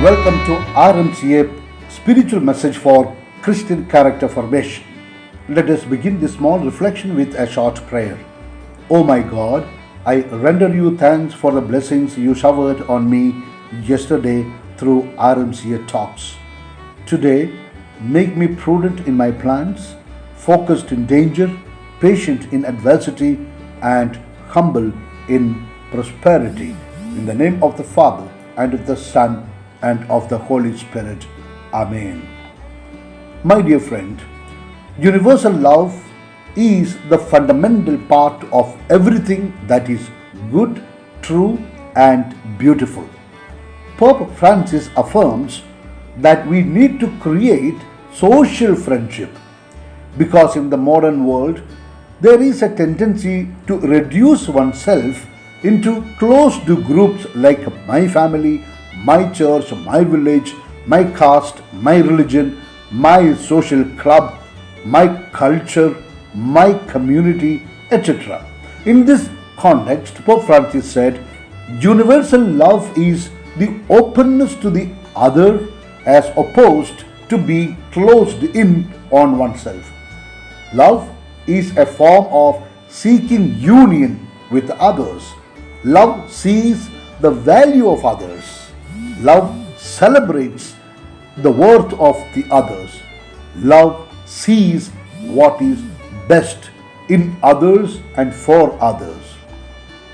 Welcome to RMCA Spiritual Message for Christian Character Formation. Let us begin this small reflection with a short prayer. Oh my God, I render you thanks for the blessings you showered on me yesterday through RMCA talks. Today, make me prudent in my plans, focused in danger, patient in adversity, and humble in prosperity. In the name of the Father, and of the Son, and of the Holy Spirit. Amen. My dear friend, universal love is the fundamental part of everything that is good, true, and beautiful. Pope Francis affirms that we need to create social friendship because in the modern world there is a tendency to reduce oneself into closed groups like my family, my church, my village, my caste, my religion, my social club, my culture, my community, etc. In this context, Pope Francis said, universal love is the openness to the other as opposed to being closed in on oneself. Love is a form of seeking union with others. Love sees the value of others. Love celebrates the worth of the others. Love sees what is best in others and for others.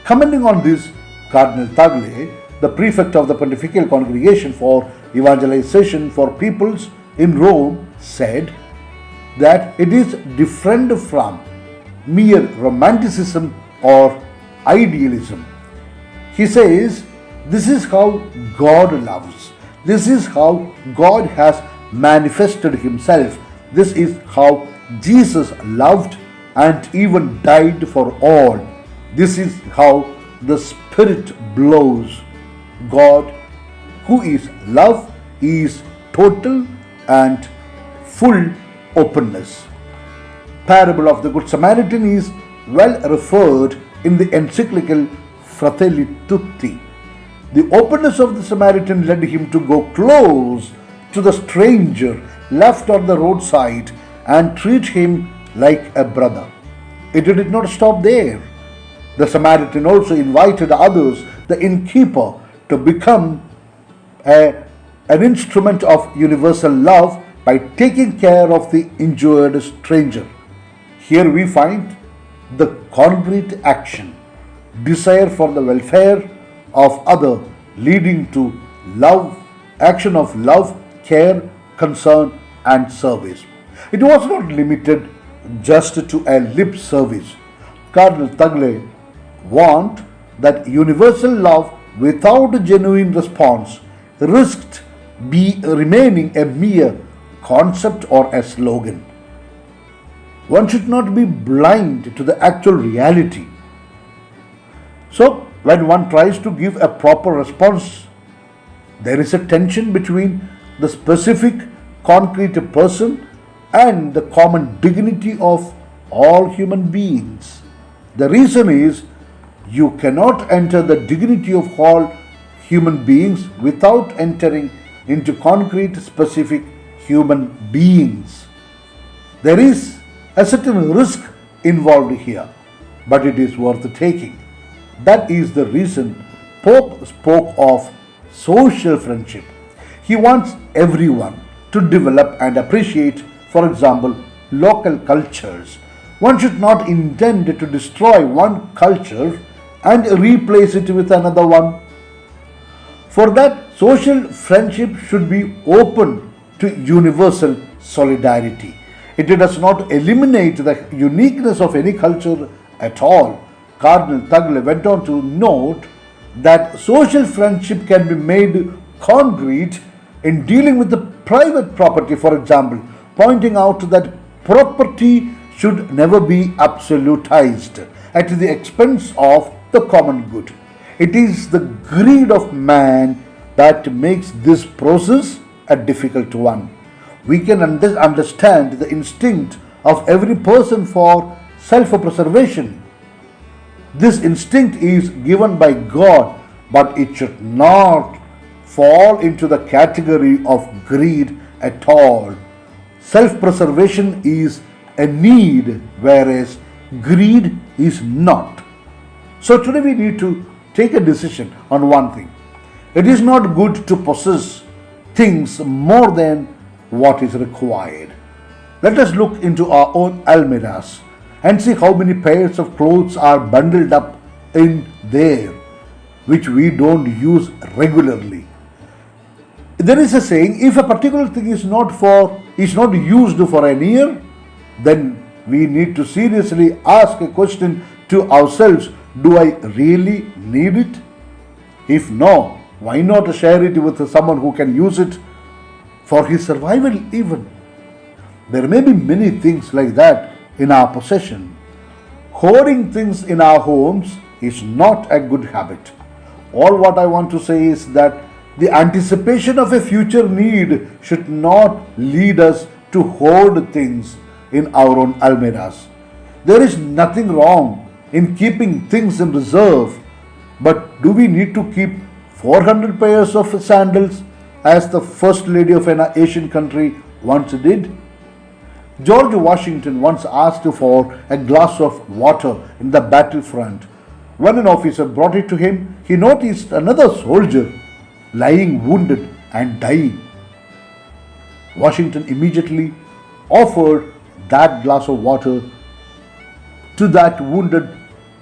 Commenting on this, Cardinal Tagle, the prefect of the Pontifical Congregation for Evangelization for Peoples in Rome, said that it is different from mere romanticism or idealism. He says, this is how God loves. This is how God has manifested Himself. This is how Jesus loved and even died for all. This is how the Spirit blows. God, who is love, is total and full openness. Parable of the Good Samaritan is well referred in the encyclical Fratelli Tutti. The openness of the Samaritan led him to go close to the stranger left on the roadside and treat him like a brother. It did not stop there. The Samaritan also invited others, the innkeeper, to become an instrument of universal love by taking care of the injured stranger. Here we find the concrete action, desire for the welfare of other, leading to love, action of love, care, concern, and service. It was not limited just to a lip service. Cardinal Tagle warned that universal love without a genuine response risked remaining a mere concept or a slogan. One should not be blind to the actual reality. So, when one tries to give a proper response, there is a tension between the specific concrete person and the common dignity of all human beings. The reason is you cannot enter the dignity of all human beings without entering into concrete specific human beings. There is a certain risk involved here, but it is worth taking. That is the reason Pope spoke of social friendship. He wants everyone to develop and appreciate, for example, local cultures. One should not intend to destroy one culture and replace it with another one. For that, social friendship should be open to universal solidarity. It does not eliminate the uniqueness of any culture at all. Cardinal Tagle went on to note that social friendship can be made concrete in dealing with the private property, for example, pointing out that property should never be absolutized at the expense of the common good. It is the greed of man that makes this process a difficult one. We can understand the instinct of every person for self-preservation. This instinct is given by God, but it should not fall into the category of greed at all. Self preservation is a need, whereas greed is not. So today we need to take a decision on one thing. It is not good to possess things more than what is required. Let us look into our own almirahs and see how many pairs of clothes are bundled up in there which we don't use regularly. There is a saying, if a particular thing is not used for an year, then we need to seriously ask a question to ourselves, do I really need it? If no, why not share it with someone who can use it for his survival even? There may be many things like that in our possession. Hoarding things in our homes is not a good habit. All what I want to say is that the anticipation of a future need should not lead us to hoard things in our own almirahs. There is nothing wrong in keeping things in reserve, but do we need to keep 400 pairs of sandals as the first lady of an Asian country once did? George Washington once asked for a glass of water in the battlefront. When an officer brought it to him, he noticed another soldier lying wounded and dying. Washington immediately offered that glass of water to that wounded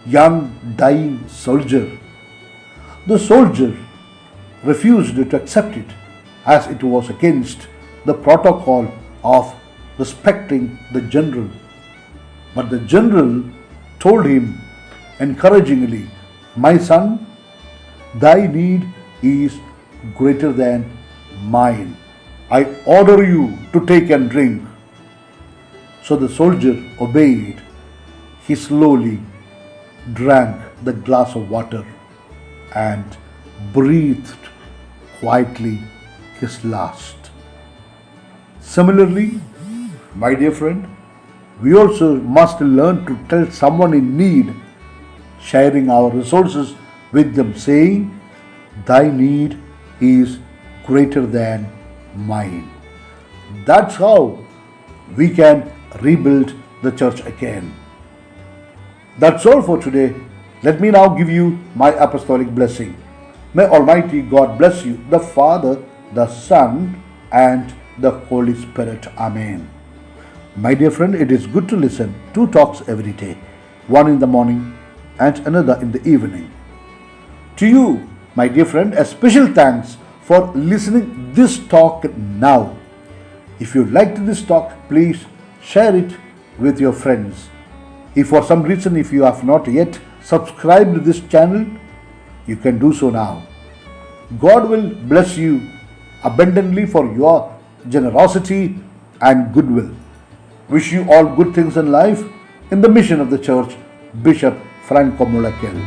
young dying soldier. The soldier refused to accept it as it was against the protocol of respecting the general. But the general told him encouragingly, "My son, thy need is greater than mine. I order you to take and drink." So the soldier obeyed. He slowly drank the glass of water and breathed quietly his last. Similarly, my dear friend, we also must learn to tell someone in need, sharing our resources with them, saying, "Thy need is greater than mine." That's how we can rebuild the church again. That's all for today. Let me now give you my apostolic blessing. May Almighty God bless you, the Father, the Son, and the Holy Spirit. Amen. My dear friend, it is good to listen 2 talks every day, one in the morning and another in the evening. To you, my dear friend, a special thanks for listening this talk now. If you liked this talk, please share it with your friends. If for some reason if you have not yet subscribed to this channel, you can do so now. God will bless you abundantly for your generosity and goodwill. Wish you all good things in life in the mission of the church, Bishop Franco Mullakel.